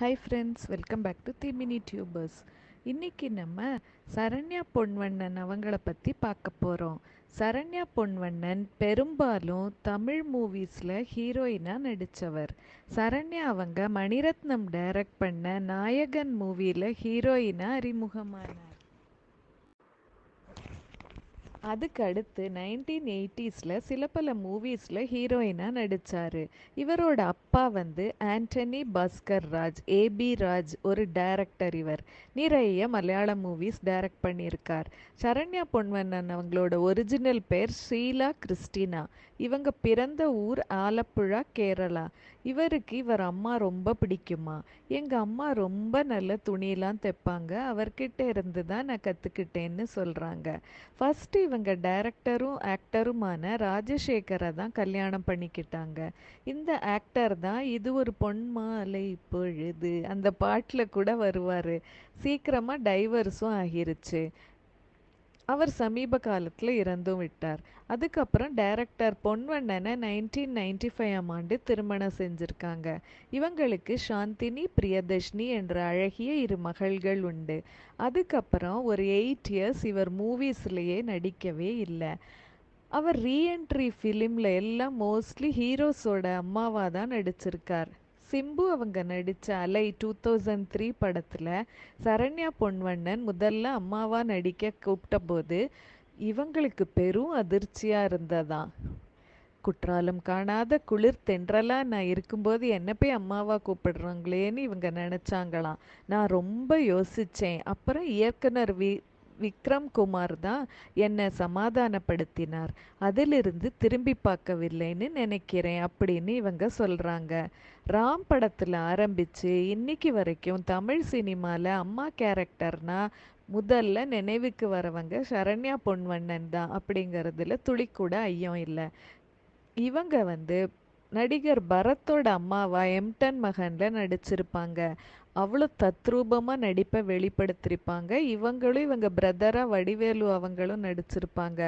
Hi friends, welcome back to the Mini Tubers. இன்னைக்கு நம்ம சரண்யா பொன்வண்ணன் அவங்கள பற்றி பார்க்க போகிறோம். சரண்யா பொன்வண்ணன் பெரும்பாலும் தமிழ் மூவிஸில் ஹீரோயினாக நடித்தவர். சரண்யா அவங்க மணிரத்னம் டைரக்ட் பண்ண நாயகன் மூவியில் ஹீரோயினாக அறிமுகமானார். அதுக்கு அடுத்து 1980s சில பல மூவிஸில் ஹீரோயினாக நடித்தார். இவரோட அப்பா ஆண்டனி பாஸ்கர் ராஜ், ஏபி ராஜ், ஒரு டைரக்டர். இவர் நிறைய மலையாள மூவிஸ் டைரக்ட் பண்ணியிருக்கார். சரண்யா பொன்வண்ணன் அவங்களோட ஒரிஜினல் பேர் ஷீலா கிறிஸ்டினா. இவங்க பிறந்த ஊர் ஆலப்புழா, கேரளா. இவருக்கு இவர் அம்மா ரொம்ப பிடிக்குமா. எங்கள் அம்மா ரொம்ப நல்ல துணியெல்லாம் தைப்பாங்க, அவர்கிட்ட இருந்து தான் நான் கற்றுக்கிட்டேன்னு சொல்கிறாங்க. ஃபஸ்ட்டு இவங்க டைரக்டரும் ஆக்டருமான ராஜசேகரை தான் கல்யாணம் பண்ணிக்கிட்டாங்க. இந்த ஆக்டர் தான் இது ஒரு பொன்மாலை பொழுது அந்த பாட்டில் கூட வருவார். சீக்கிரமாக டைவர்ஸும் ஆகிருச்சு. அவர் சமீப காலத்தில் இறந்தும் விட்டார். அதுக்கப்புறம் டைரக்டர் பொன்வண்ணனை 1995 ஆண்டு திருமணம் செஞ்சுருக்காங்க. இவங்களுக்கு சாந்தினி, பிரியதர்ஷினி என்ற அழகிய 2 மகள்கள் உண்டு. அதுக்கப்புறம் ஒரு 8 இயர்ஸ் இவர் மூவிஸ்லேயே நடிக்கவே இல்லை. அவர் ரீஎன்ட்ரி ஃபிலிமில் எல்லாம் மோஸ்ட்லி ஹீரோஸோட அம்மாவாக தான் நடிச்சிருக்கார். சிம்பு அவங்க நடித்த அலை 2003 படத்தில் சரண்யா பொன்வண்ணன் முதல்ல அம்மாவா நடிக்க கூப்பிட்ட போது இவங்களுக்கு பெரும் அதிர்ச்சியாக இருந்ததாம். குற்றாலம் காணாத குளிர் தென்றலா நான் இருக்கும்போது என்ன போய் அம்மாவா கூப்பிடுறாங்களேன்னு இவங்க நினச்சாங்களாம். நான் ரொம்ப யோசித்தேன். அப்புறம் இயக்குனர் விக்ரம் குமார் தான் என்னை சமாதானப்படுத்தினார். அதிலிருந்து திரும்பி பார்க்கவில்லைன்னு நினைக்கிறேன் அப்படின்னு இவங்க சொல்கிறாங்க. ராம் படத்தில் ஆரம்பித்து இன்னைக்கு வரைக்கும் தமிழ் சினிமாவில் அம்மா கேரக்டர்னா முதல்ல நினைவுக்கு வரவங்க சரண்யா பொன்வண்ணன் தான் அப்படிங்கிறதுல துளிக்கூட ஐயம் இல்லை. இவங்க நடிகர் பரத்தோட அம்மாவா எம்டன் மகனில் நடிச்சிருப்பாங்க. அவ்வளோ தத்ரூபமாக நடிப்பை வெளிப்படுத்திருப்பாங்க. இவங்க பிரதராக வடிவேலு அவங்களும் நடிச்சிருப்பாங்க.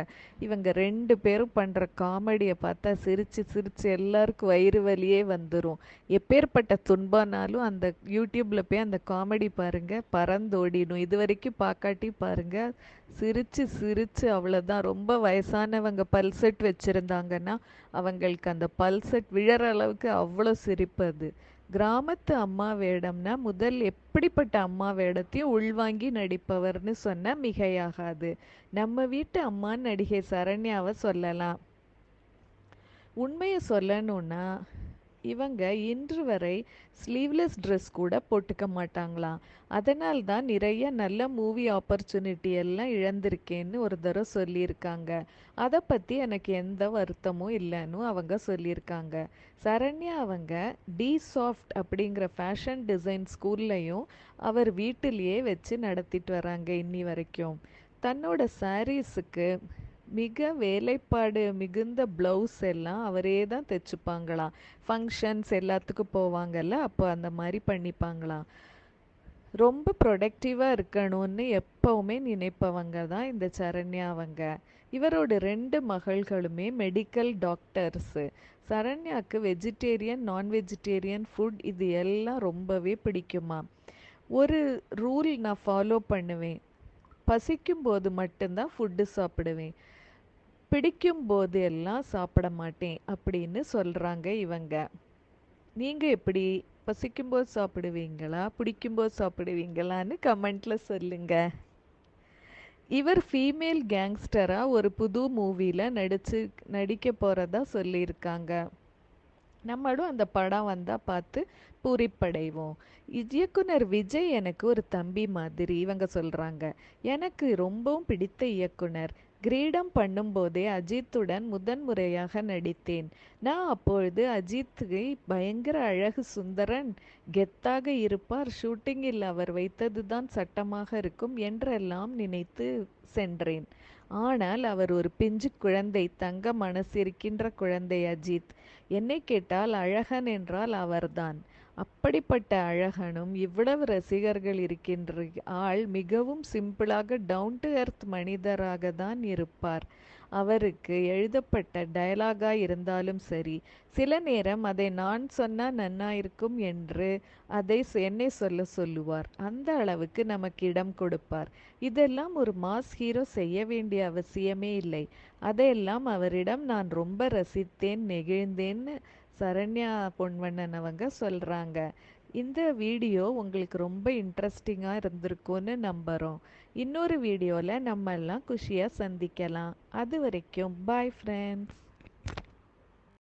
இவங்க 2 பேரும் பண்ணுற காமெடியை பார்த்தா சிரித்து சிரித்து எல்லாருக்கும் வயிறு வலியே வந்துடும். எப்பேற்பட்ட துன்பம்னாலும் அந்த யூடியூப்பில் போய் அந்த காமெடி பாருங்கள், பறந்தோடிடும். இது வரைக்கும் பார்க்காட்டி பாருங்கள், சிரித்து சிரித்து அவ்வளோதான். ரொம்ப வயசானவங்க பல்செட் வச்சுருந்தாங்கன்னா அவங்களுக்கு அந்த பல்செட் விழற அளவுக்கு அவ்வளோ சிரிப்பு. அது கிராமத்து அம்மா வேடம்னா முதல் எப்படிப்பட்ட அம்மா வேடத்தையும் உள்வாங்கி நடிப்பவர்னு சொன்ன மிகையாகாது. நம்ம வீட்டு அம்மா நடிகை சரண்யாவை சொல்லலாம். உண்மையை சொல்லணும்னா இவங்க இன்று வரை ஸ்லீவ்லெஸ் ட்ரெஸ் கூட போட்டுக்க மாட்டாங்களாம். அதனால் தான் நிறைய நல்ல மூவி ஆப்பர்ச்சுனிட்டி எல்லாம் இழந்திருக்கேன்னு ஒரு தடவை சொல்லியிருக்காங்க. அதை பற்றி எனக்கு எந்த வருத்தமும் இல்லைன்னு அவங்க சொல்லியிருக்காங்க. சரண்யா அவங்க டி சாஃப்ட் அப்படிங்கிற ஃபேஷன் டிசைன் ஸ்கூல்லையும் அவர் வீட்டிலேயே வச்சு நடத்திட்டு வராங்க இன்னி வரைக்கும். தன்னோட சாரீஸுக்கு மிக வேலைப்பாடு மிகுந்த ப்ளவுஸ் எல்லாம் அவரே தான் தைச்சுப்பாங்களாம். ஃபங்க்ஷன்ஸ் எல்லாத்துக்கும் போவாங்கல்ல, அப்போ அந்த மாதிரி பண்ணிப்பாங்களாம். ரொம்ப ப்ரொடக்டிவாக இருக்கணும்னு எப்போவுமே நினைப்பவங்க தான் இந்த சரண்யா அவங்க. இவரோட 2 மகள்களுமே மெடிக்கல் டாக்டர்ஸு. சரண்யாவுக்கு வெஜிடேரியன், நான் வெஜிடேரியன் ஃபுட் இது எல்லாம் ரொம்பவே பிடிக்குமா. ஒரு ரூல் நான் ஃபாலோ பண்ணுவேன். பசிக்கும்போது மட்டும்தான் ஃபுட்டு சாப்பிடுவேன், பிடிக்கும் போது எல்லாம் சாப்பிட மாட்டேன் அப்படின்னு சொல்கிறாங்க இவங்க. நீங்கள் எப்படி பசிக்கும்போது சாப்பிடுவீங்களா, பிடிக்கும்போது சாப்பிடுவீங்களான்னு கமெண்ட்டில் சொல்லுங்க. இவர் ஃபீமேல் கேங்ஸ்டராக ஒரு புது மூவியில் நடிக்க போகிறதா சொல்லியிருக்காங்க. நம்மளும் அந்த படம் வந்தால் பார்த்து பூரிப்படைவோம். இயக்குனர் விஜய் எனக்கு ஒரு தம்பி மாதிரி இவங்க சொல்கிறாங்க. எனக்கு ரொம்பவும் பிடித்த இயக்குனர். கிரீடம் பண்ணும்போதே அஜித்துடன் முதன்முறையாக நடித்தேன். நான் அப்பொழுது அஜித்தை பயங்கர அழகு சுந்தரன், கெத்தாக இருப்பார், ஷூட்டிங்கில் அவர் வைத்ததுதான் சட்டமாக இருக்கும் என்றெல்லாம் நினைத்து சென்றேன். ஆனால் அவர் ஒரு பிஞ்சு குழந்தை, தங்க மனசு இருக்கின்ற குழந்தை அஜித். என்னை கேட்டால் அழகன் என்றால் அவர்தான். அப்படிப்பட்ட அழகனும் இவ்வளவு ரசிகர்கள் இருக்கின்ற ஆள் மிகவும் சிம்பிளாக டவுன் டு எர்த் மனிதராக தான் இருப்பார். அவருக்கு எழுதப்பட்ட டயலாகா இருந்தாலும் சரி, சில நேரம் அதை நான் சொன்னா நன்னா இருக்கும் என்று என்னை சொல்லுவார். அந்த அளவுக்கு நமக்கு இடம் கொடுப்பார். இதெல்லாம் ஒரு மாஸ் ஹீரோ செய்ய வேண்டிய அவசியமே இல்லை. அதையெல்லாம் அவரிடம் நான் ரொம்ப ரசித்தேன், நெகிழ்ந்தேன்னு சரண்யா பொன்வண்ணன் அவங்க சொல்றாங்க. இந்த வீடியோ உங்களுக்கு ரொம்ப இன்ட்ரெஸ்டிங்கா இருந்திருக்கும்னு நம்புறோம். இன்னொரு வீடியோல நம்ம எல்லாம் குஷியா சந்திக்கலாம். அது வரைக்கும் பாய் ஃப்ரெண்ட்ஸ்.